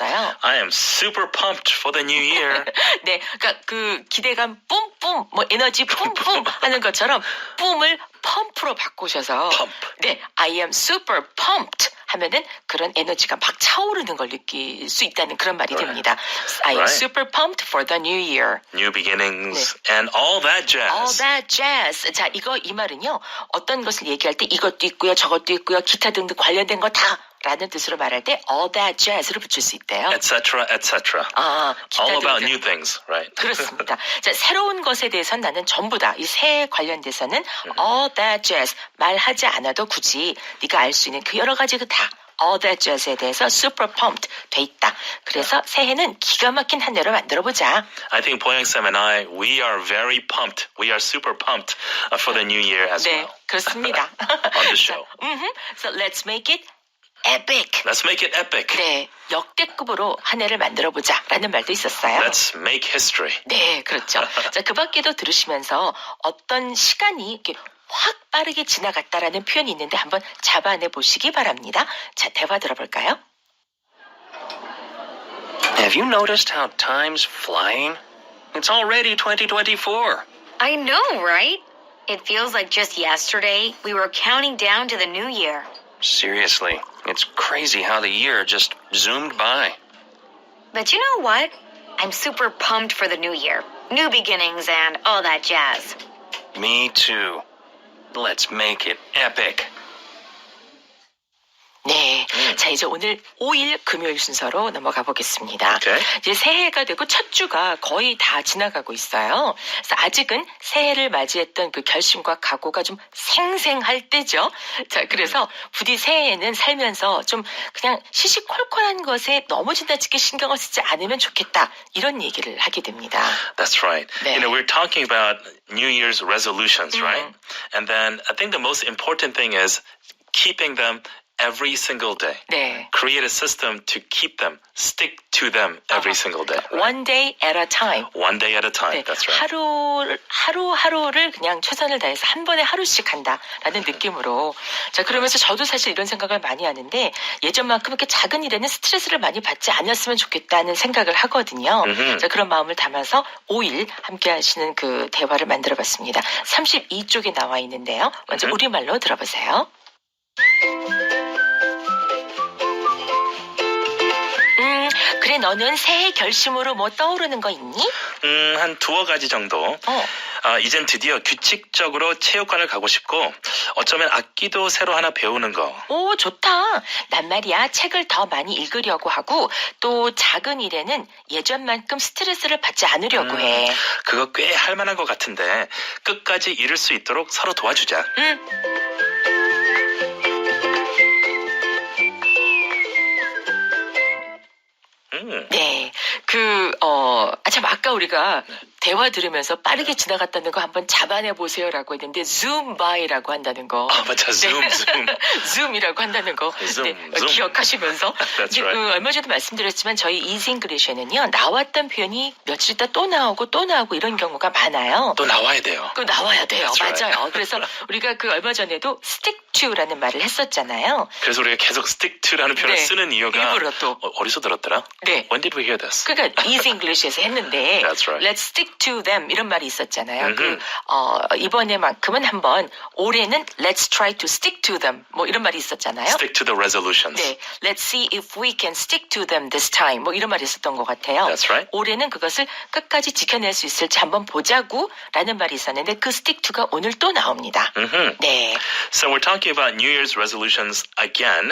있었어요. I am super pumped for the new year. 네, 그러니까 그 기대감 뿜뿜, 뭐 에너지 뿜뿜 하는 것처럼 뿜을 펌프로 바꾸셔서 Pump. 네, I am super pumped 하면은 그런 에너지가 막 차오르는 걸 느낄 수 있다는 그런 말이 됩니다. I am Right. super pumped for the new year. New beginnings and all that jazz. All that jazz. 자, 이 말은요. 어떤 것을 얘기할 때 이것도 있고요, 저것도 있고요, 기타 등등 관련된 거 다 라는 뜻으로 말할 때 all that jazz를 붙일 수 있대요. etc. etc. 아, 기타 All about 등등. new things, right? 그렇습니다. 자, 새로운 것에 대해서는 나는 전부 다 이 새해 관련돼서는 all that jazz 말하지 않아도 굳이 네가 알 수 있는 그 여러 가지 그 다 all that jazz에 대해서 super pumped 돼 있다. 그래서 새해는 기가 막힌 한 해로 만들어보자. I think Boyoung Sam and I, we are very pumped. We are super pumped for the new year as 네, well. 그렇습니다. On the show. So let's make it epic. Let's make it epic. 그래, 역대급으로 한 해를 만들어보자 라는 말도 있었어요. Let's make history. 네, 그렇죠. 자, 그 밖에도 들으시면서 어떤 시간이 이렇게 확 빠르게 지나갔다라는 표현이 있는데 한번 잡아내 보시기 바랍니다. 자, 대화 들어볼까요? Have you noticed how time's flying? It's already 2024. I know, right? It feels like just yesterday we were counting down to the new year. Seriously, it's crazy how the year just zoomed by. But you know what? I'm super pumped for the new year. New beginnings and all that jazz. Me too. Let's make it epic. 네. 자, 이제 오늘 5일 금요일 순서로 넘어가 보겠습니다. Okay. 이제 새해가 되고 첫 주가 거의 다 지나가고 있어요. 그래서 아직은 새해를 맞이했던 그 결심과 각오가 좀 생생할 때죠. 자, 그래서 부디 새해에는 살면서 좀 그냥 시시콜콜한 것에 너무 지나치게 신경을 쓰지 않으면 좋겠다. 이런 얘기를 하게 됩니다. That's right. 네. You know, we're talking about New Year's resolutions, right? And then I think the most important thing is keeping them every single day. 네. Create a system to keep them, stick to them every single day. Right? One day at a time. One day at a time. 네, That's right. 하루를 그냥 최선을 다해서 한 번에 하루씩 한다라는 느낌으로. 자, 그러면서 저도 사실 이런 생각을 많이 하는데 예전만큼 이렇게 작은 일에는 스트레스를 많이 받지 않았으면 좋겠다는 생각을 하거든요. 자, 그런 마음을 담아서 5일 함께 하시는 그 대화를 만들어 봤습니다. 32쪽에 나와 있는데요. 먼저 우리말로 들어보세요. 그래, 너는 새해 결심으로 뭐 떠오르는 거 있니? 한 두어 가지 정도. 이젠 드디어 규칙적으로 체육관을 가고 싶고 어쩌면 악기도 새로 하나 배우는 거. 오, 좋다. 난 말이야, 책을 더 많이 읽으려고 하고 또 작은 일에는 예전만큼 스트레스를 받지 않으려고 해. 그거 꽤 할 만한 것 같은데 끝까지 이룰 수 있도록 서로 도와주자. 네. 참, 아까 우리가 대화 들으면서 빠르게 지나갔다는 거 한번 잡아내 보세요라고 했는데, zoom by라고 한다는 거. 아, 맞아. zoom. zoom이라고 한다는 거. zoom, 네, zoom. 기억하시면서. That's 이제 right. 얼마 전에도 말씀드렸지만, 저희 Easy English에는요, 나왔던 표현이 며칠 있다 또 나오고 이런 경우가 많아요. 또 나와야 돼요. 그 나와야 돼요. That's right. 맞아요. 그래서 우리가 그 얼마 전에도 stick to라는 말을 했었잖아요. 그래서 우리가 계속 stick to라는 표현을 네. 쓰는 이유가 일부러 또. 어디서 들었더라? 네. When did we hear this? 그러니까 Easy English에서 했는데 That's right. Let's stick to them 이런 말이 있었잖아요. 이번에만큼은 한번 올해는 Let's try to stick to them 뭐 이런 말이 있었잖아요. Stick to the resolutions. 네, Let's see if we can stick to them this time 뭐 이런 말이 있었던 것 같아요. That's right. 올해는 그것을 끝까지 지켜낼 수 있을지 한번 보자고라는 말이 있었는데 그 stick to가 오늘 또 나옵니다. 네. So we're talking about New Year's resolutions again,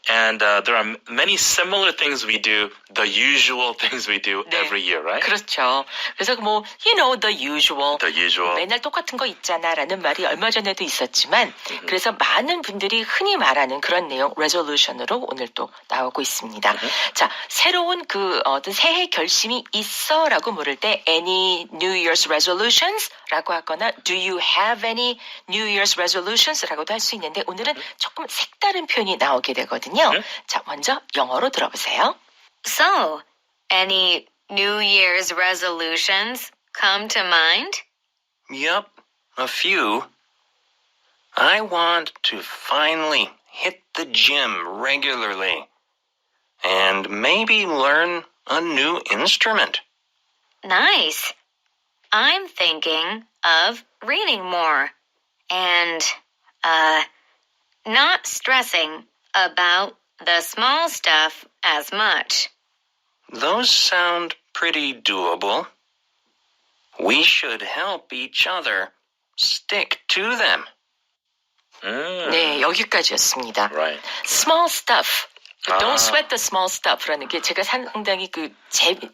and there are many similar things we do, the usual things we do 네. every year, right? 그렇죠. 그래서 뭐 you know the usual. The usual. 맨날 똑같은 거 있잖아라는 말이 얼마 전에도 있었지만 그래서 많은 분들이 흔히 말하는 그런 내용 resolution으로 오늘 또 나오고 있습니다. 자, 새로운 그 어떤 새해 결심이 있어라고 물을 때 any New Year's resolutions라고 하거나 do you have any New Year's resolutions라고도 할 수 있는데 오늘은 조금 색다른 표현이 나오게 되거든요. 자, 먼저 영어로 들어보세요. So, any New Year's resolutions come to mind? Yup, a few. I want to finally hit the gym regularly and maybe learn a new instrument. Nice. I'm thinking of reading more and, not stressing about the small stuff as much. Those sound pretty doable. We should help each other stick to them. 네, 여기까지였습니다. Right. Small stuff. Don't 아. sweat the small stuff라는 게 제가 상당히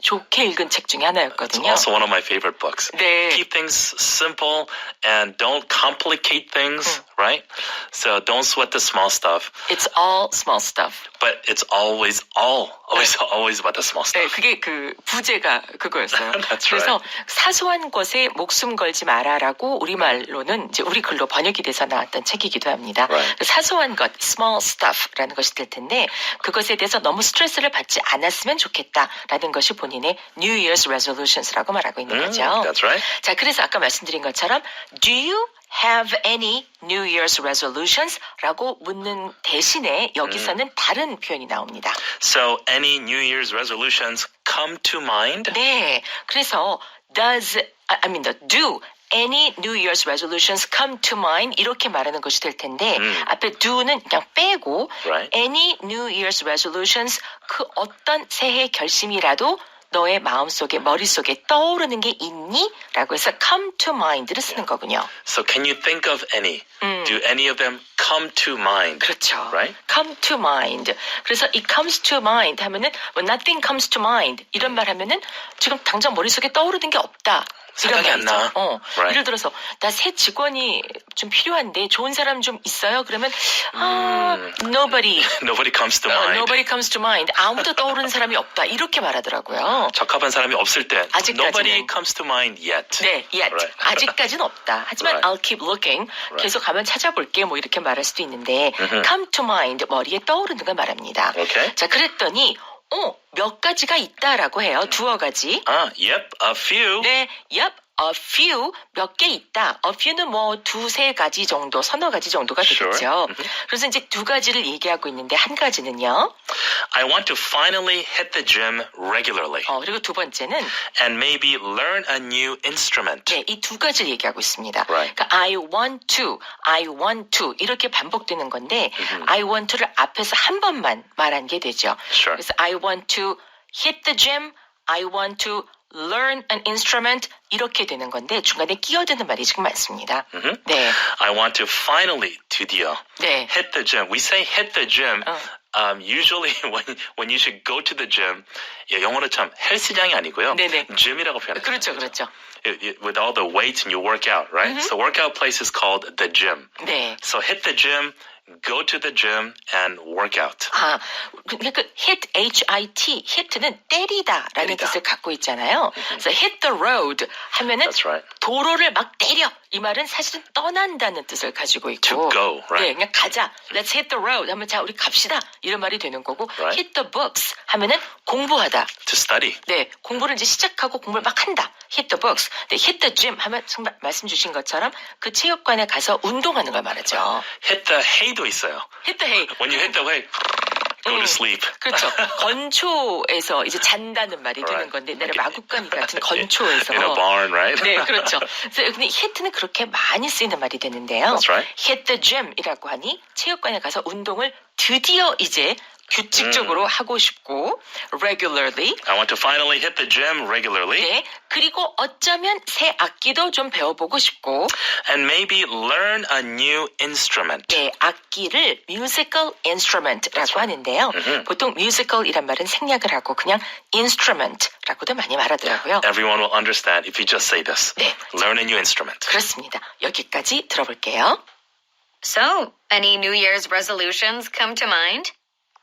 좋게 읽은 책 중에 It's 하나였거든요. also one of my favorite books. 네. Keep things simple and don't complicate things, right? So don't sweat the small stuff, It's all small stuff. but it's always about the small 네, stuff. 그게 부제가 그거였어요. That's 그래서 right. 사소한 것에 목숨 걸지 마라라고 우리말로는 이제 우리 글로 번역이 돼서 나왔던 책이기도 합니다. Right. 사소한 것, small stuff라는 것이 될 텐데 그것에 대해서 너무 스트레스를 받지 않았으면 좋겠다라는 것이 본인의 New Year's Resolutions라고 말하고 있는 거죠. That's right. 자, 그래서 아까 말씀드린 것처럼 Do you have any New Year's Resolutions? 라고 묻는 대신에 여기서는 다른 표현이 나옵니다. So any New Year's resolutions come to mind? 네, 그래서 do any New Year's resolutions come to mind 이렇게 말하는 것이 될 텐데 앞에 do는 그냥 빼고 Right. any New Year's resolutions 그 어떤 새해 결심이라도 너의 마음속에 머릿속에 떠오르는 게 있니? 라고 해서 come to mind를 쓰는 거군요. So can you think of any? Do any of them come to mind? 그렇죠. Right? come to mind. 그래서 이 comes to mind 하면은 nothing comes to mind 이런 말 하면은 지금 당장 머릿속에 떠오르는 게 없다. 이런 생각이 안 말이죠. 나. Right. 예를 들어서 나 새 직원이 좀 필요한데 좋은 사람 좀 있어요? 그러면 nobody Nobody comes to mind. nobody comes to mind. 아무도 떠오르는 사람이 없다. 이렇게 말하더라고요. 적합한 사람이 없을 때 아직까지는. Nobody comes to mind yet. 네, yet. Right. 아직까지는 없다. 하지만 Right. I'll keep looking. 계속 가면 찾아볼게. 뭐 이렇게 말할 수도 있는데 come to mind, 머리에 떠오르는 걸 말합니다. Okay. 자, 그랬더니 몇 가지가 있다라고 해요. 두어 가지. Yep, a few. 네, yep. A few, 몇 개 있다. A few는 두세 가지 정도, 서너 가지 정도가 Sure. 되겠죠. 그래서 이제 두 가지를 얘기하고 있는데 한 가지는요. I want to finally hit the gym regularly 그리고 두 번째는 and maybe learn a new instrument. 네, 이 두 가지를 얘기하고 있습니다. Right. 그러니까 I want to 이렇게 반복되는 건데 I want to를 앞에서 한 번만 말한 게 되죠. Sure. 그래서 I want to hit the gym, I want to learn an instrument 이렇게 되는 건데 중간에 끼어드는 말이 지금 많습니다. 네, I want to finally, 드디어, 네. hit the gym. We say hit the gym. Usually when you should go to the gym, 영어로 참 헬스장이 아니고요. 네네. gym이라고 표현해요. 그렇죠, 그렇죠. With all the weights and you work out, right? So workout place is called the gym. 네. So hit the gym, go to the gym and work out. 그러니까 hit, H-I-T, hit는 때리다라는 때리다. 뜻을 갖고 있잖아요. 그래서 hit the road 하면은 That's right. 도로를 막 때려. 이 말은 사실은 떠난다는 뜻을 가지고 있고. To go, right. 네, 그냥 가자. Let's hit the road 하면 자, 우리 갑시다. 이런 말이 되는 거고. Right. hit the books 하면은 공부하다. To study. 네, 공부를 이제 시작하고 공부를 막 한다. hit the books. 네, hit the gym 하면 정말 말씀 주신 것처럼 그 체육관에 가서 운동하는 걸 말하죠. Hit the hay도 있어요. hit the hay. When you hit the hay, go to sleep. 그렇죠. 건초에서 이제 잔다는 말이 되는 Right. 건데, 내가 마구간 같은 건초에서. In a barn, right? 네, 그렇죠. 그래서 근데 hit는 그렇게 많이 쓰이는 말이 되는데요. That's right. hit the gym이라고 하니 체육관에 가서 운동을 드디어 이제 규칙적으로 하고 싶고 regularly. I want to finally hit the gym regularly 네. 그리고 어쩌면 새 악기도 좀 배워보고 싶고. and maybe learn a new instrument. 네, 악기를 musical instrument라고 하는데요. 보통 musical이란 말은 생략을 하고 그냥 instrument라고도 많이 말하더라고요. Everyone will understand if you just say this. 네. Learn a new instrument. 그렇습니다. 여기까지 들어볼게요. So, any New Year's resolutions come to mind?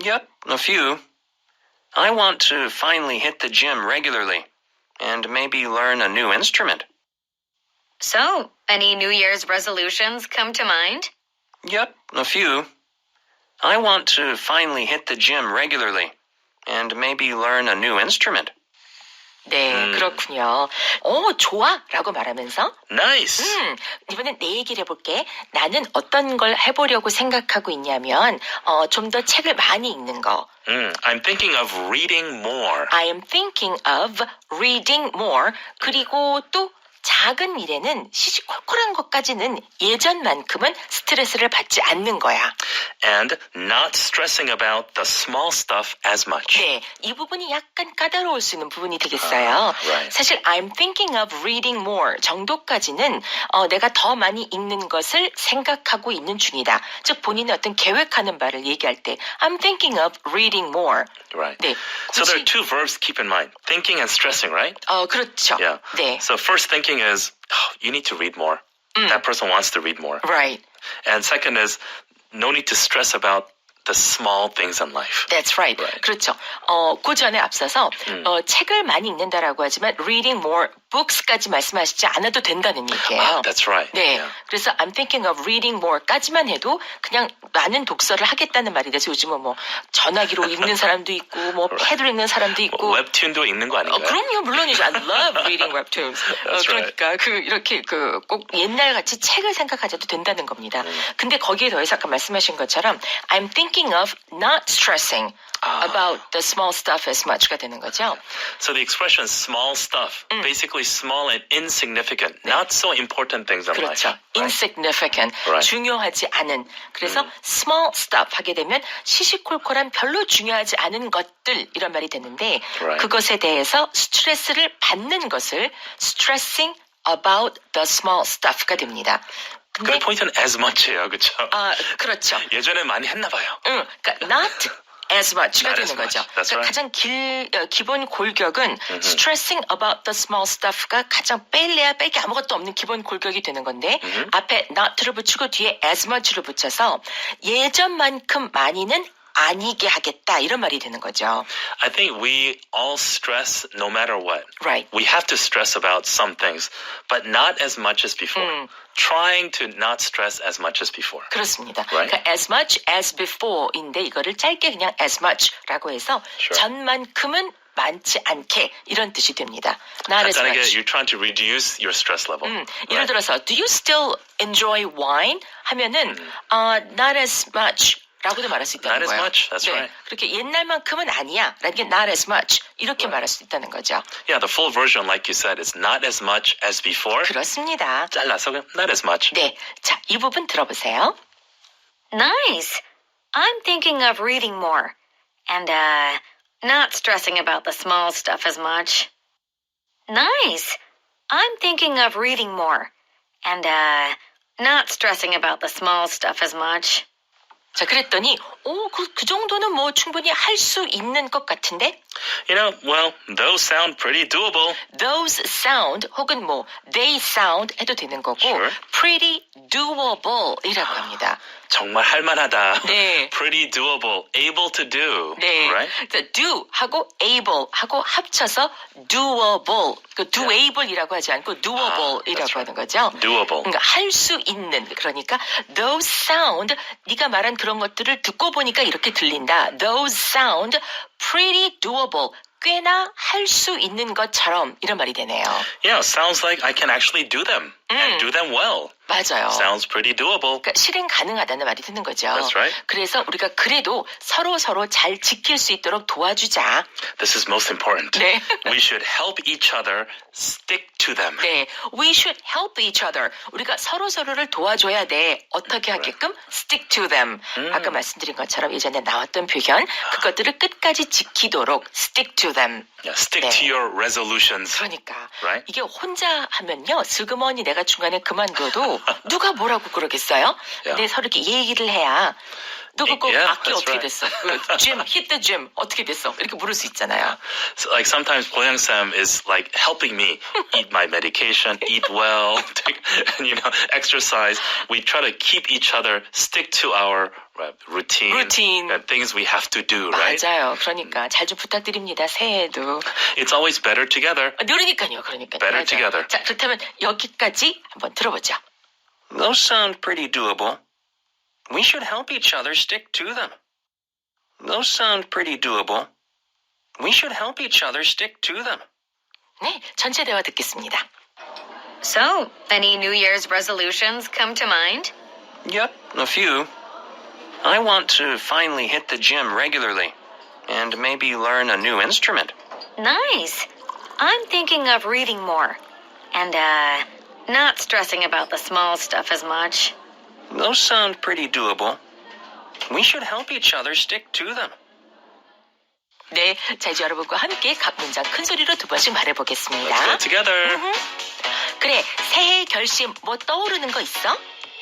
Yep, a few. I want to finally hit the gym regularly and maybe learn a new instrument. So, any New Year's resolutions come to mind? Yep, a few. I want to finally hit the gym regularly and maybe learn a new instrument. 네, 그렇군요. 좋아라고 말하면서 Nice. 이번엔 내 얘기를 해볼게. 나는 어떤 걸 해보려고 생각하고 있냐면 좀 더 책을 많이 읽는 거. I'm thinking of reading more. I am thinking of reading more. 그리고 또 작은 일에는 시시콜콜한 것까지는 예전만큼은 스트레스를 받지 않는 거야. And not stressing about the small stuff as much. 네, 이 부분이 약간 까다로울 수 있는 부분이 되겠어요. right. 사실 I'm thinking of reading more 정도까지는 내가 더 많이 읽는 것을 생각하고 있는 중이다. 즉 본인의 어떤 계획하는 바를 얘기할 때 I'm thinking of reading more. Right. 네, So there are 굳이- two verbs to keep in mind. Thinking and stressing, right? 그렇죠. Yeah. 네, So first thinking is, you need to read more. That person wants to read more. right. And second is, no need to stress about the small things in life. That's right. Right. 그렇죠. 그 전에 앞서서 책을 많이 읽는다라고 하지만 reading more books까지 말씀하시지 않아도 된다는 얘기예요. That's right. 네. Yeah. 그래서 I'm thinking of reading more까지만 해도 그냥 많은 독서를 하겠다는 말이 돼서 요즘은 뭐 전화기로 읽는 사람도 있고 뭐 패드로 읽는 사람도 있고 웹툰도 읽는 거 아닌가요? 그럼요, 물론이죠. I love reading webtoons. That's right. 그러니까 이렇게 꼭 옛날 같이 책을 생각하셔도 된다는 겁니다. 근데 거기에 더해서 아까 말씀하신 것처럼 I'm thinking of not stressing about the small stuff as much가 되는 거죠. So the expression small stuff, basically small and insignificant, not so important things in 그렇죠. life. Right? insignificant, Right. 중요하지 않은. 그래서 small stuff 하게 되면 시시콜콜한 별로 중요하지 않은 것들 이런 말이 되는데 Right. 그것에 대해서 스트레스를 받는 것을 stressing about the small stuff가 됩니다. 근데 그 포인트는 as much예요, 그렇죠? 그렇죠. 예전에 많이 했나 봐요. 그러니까 not as much가 Not 되는 as much. 거죠. That's 그러니까 right. 가장 기본 골격은 stressing about the small stuff가 가장 뺄래야 뺄 게 아무것도 없는 기본 골격이 되는 건데 앞에 not를 붙이고 뒤에 as much를 붙여서 예전만큼 많이는 아니게 하겠다 이런 말이 되는 거죠. I think we all stress no matter what. Right. We have to stress about some things, but not as much as before. Trying to not stress as much as before. 그렇습니다. Right. 그러니까 as much as before인데 이거를 짧게 그냥 as much라고 해서 Sure. 전만큼은 많지 않게 이런 뜻이 됩니다. Not as 간단하게 much. you're trying to reduce your stress level. 예를 right? 들어서 do you still enjoy wine? 하면은 not as much 라고도 말할 수 있다는 Not as 거예요. much, that's 네, right. 그렇게 옛날만큼은 아니야 라는 게 not as much 이렇게 말할 수 있다는 거죠. Yeah, the full version, like you said, is not as much as before. 그렇습니다. 잘라서 그냥 not as much. 네, 자, 이 부분 들어보세요. Nice. I'm thinking of reading more and not stressing about the small stuff as much. Nice. I'm thinking of reading more and not stressing about the small stuff as much. 자, 그랬더니 그 정도는 뭐 충분히 할 수 있는 것 같은데 You know, well, those sound pretty doable. those sound 혹은 뭐 they sound 해도 되는 거고 Sure. pretty doable 이라고 합니다. 정말 할만하다. 네. Pretty doable. Able to do. 네. Right? 그래서 do 하고 able 하고 합쳐서 doable. 그 doable이라고 하지 않고 doable이라고 that's right. 하는 거죠. Doable. 그러니까 할 수 있는 그러니까 those sound 네가 말한 그런 것들을 듣고 보니까 이렇게 들린다. Those sound pretty doable. 꽤나 할 수 있는 것처럼 이런 말이 되네요. Yeah, sounds like I can actually do them and do them well. 맞아요. Sounds pretty doable. 그러니까 실행 가능하다는 말이 드는 거죠. That's right. 그래서 우리가 그래도 서로 잘 지킬 수 있도록 도와주자. This is most important. 네. We should help each other stick to them. 네, we should help each other. 우리가 서로를 도와줘야 돼. 어떻게 하게끔? Stick to them. 아까 말씀드린 것처럼 예전에 나왔던 표현, 그것들을 끝까지 지키도록 stick to them. Yeah, stick 네. to your resolutions. 그러니까 Right. 이게 혼자 하면요 슬그머니 내가 중간에 그만둬도 누가 뭐라고 그러겠어요? 근데 서로 이렇게 얘기를 해야 너 그거 Yeah, 악기 that's 어떻게 right. 됐어? gym, hit the gym 어떻게 됐어? 이렇게 물을 수 있잖아요. So, like sometimes Boyoung Sam is like helping me eat my medication, eat well, and exercise. We try to keep each other stick to our routine and things we have to do, right? 맞아요. 그러니까 잘 좀 부탁드립니다. 새해에도. It's always better together. 그러니까요. Better 맞아요. together. 자, 그렇다면 여기까지 한번 들어보죠. Those sound pretty doable. We should help each other stick to them. Those sound pretty doable. We should help each other stick to them. 네, 전체 대화 듣겠습니다. So, any New Year's resolutions come to mind? Yep, a few. I want to finally hit the gym regularly and maybe learn a new instrument. Nice. I'm thinking of reading more and, not stressing about the small stuff as much. Those sound pretty doable. We should help each other stick to them. 네, 자 이제 여러분과 함께 각 문장 큰 소리로 두 번씩 Let's go 말해보겠습니다. together. 그래, 새해 결심 뭐 떠오르는 거 있어?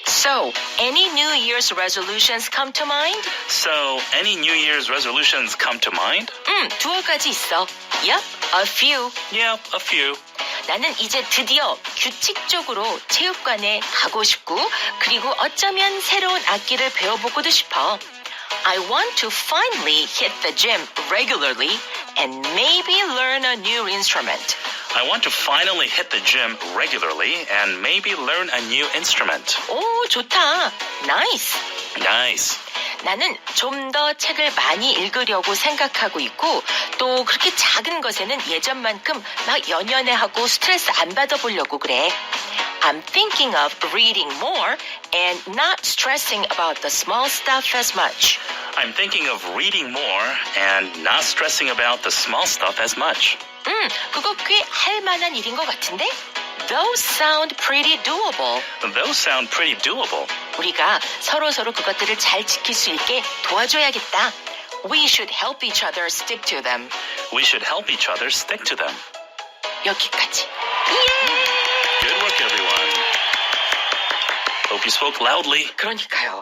So, any New Year's resolutions come to mind? So, any New Year's resolutions come to mind? 두어 가지 있어. Yep, a few. Yeah, a few. 나는 이제 드디어 규칙적으로 체육관에 가고 싶고, 그리고 어쩌면 새로운 악기를 배워보고도 싶어. I want to finally hit the gym regularly and maybe learn a new instrument. I want to finally hit the gym regularly and maybe learn a new instrument. 오, 좋다. Nice. Nice. 나는 좀 더 책을 많이 읽으려고 생각하고 있고 또 그렇게 작은 것에는 예전만큼 막 연연해하고 스트레스 안 받아보려고 그래. I'm thinking of reading more and not stressing about the small stuff as much. I'm thinking of reading more and not stressing about the small stuff as much. 그거 꽤 할 만한 일인 것 같은데? Those sound pretty doable. Those sound pretty doable. 우리가 서로 그것들을 잘 지킬 수 있게 도와줘야겠다. We should help each other stick to them. We should help each other stick to them. 여기까지. Good work, everyone. Hope you spoke loudly. 그러니까요.